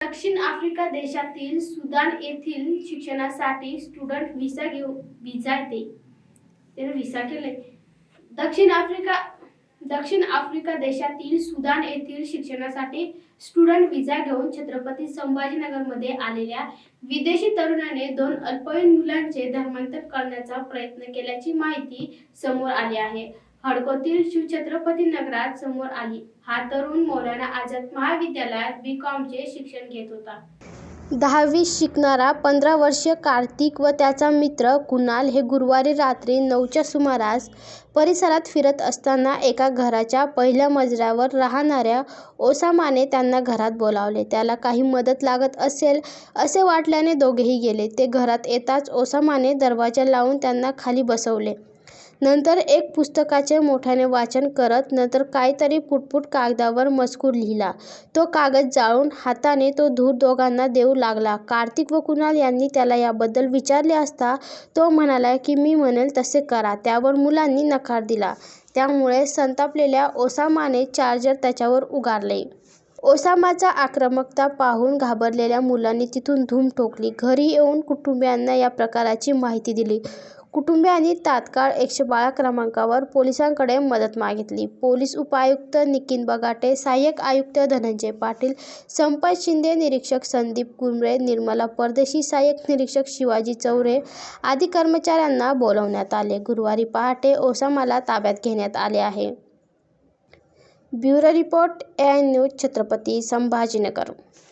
दक्षिण आफ्रिका देशातील सुदान येथील शिक्षणासाठी स्टुडंट व्हिसा दक्षिण आफ्रिका देशातील सुदान येथील शिक्षणासाठी स्टुडंट व्हिसा घेऊन छत्रपती संभाजीनगरमध्ये आलेल्या विदेशी तरुणाने 2 अल्पवयीन मुलांचे धर्मांतर करण्याचा प्रयत्न केल्याची माहिती समोर आली आहे. हडकोतील शिवछत्रपती नगरात समोर आली. हा तरुण मौलाना आझाद महाविद्यालयात B.Com चे शिक्षण घेत होता. 10वी शिकणारा 15 वर्षीय कार्तिक व त्याचा मित्र कुणाल हे गुरुवारी रात्री 9च्या सुमारास परिसरात फिरत असताना एका घराच्या पहिल्या मजल्यावर राहणाऱ्या ओसामाने त्यांना घरात बोलावले. त्याला काही मदत लागत असेल असे वाटल्याने दोघेही गेले. ते घरात येताच ओसामाने दरवाजा लावून त्यांना खाली बसवले. नंतर एक पुस्तकाचे मोठ्याने वाचन करत नंतर काहीतरी पुटपुट कागदावर मजकूर लिहिला. तो कागद जाळून हाताने तो धूर दोघांना देऊ लागला. कार्तिक व कुणाल यांनी त्याला याबद्दल विचारले असता तो म्हणाला की मी म्हणेल तसे करा. त्यावर मुलांनी नकार दिला. त्यामुळे संतापलेल्या ओसामाने चार्जर त्याच्यावर उगारले. ओसामाचा आक्रमकता पाहून घाबरलेल्या मुलांनी तिथून धूम ठोकली. घरी येऊन कुटुंबियांना या प्रकाराची माहिती दिली. कुटुंबियांनी तात्काळ 112 क्रमांकावर पोलिसांकडे मदत मागितली. पोलीस उपआयुक्त नितीन बगाटे, सहाय्यक आयुक्त धनंजय पाटील, संपत शिंदे, निरीक्षक संदीप कुंबळे, निर्मला परदेशी, सहाय्यक निरीक्षक शिवाजी चौरे आदी कर्मचाऱ्यांना बोलावण्यात आले. गुरुवारी पहाटे ओसामाला ताब्यात घेण्यात आले आहे. Bureau report, AN news, Chhatrapati Sambhajinagar.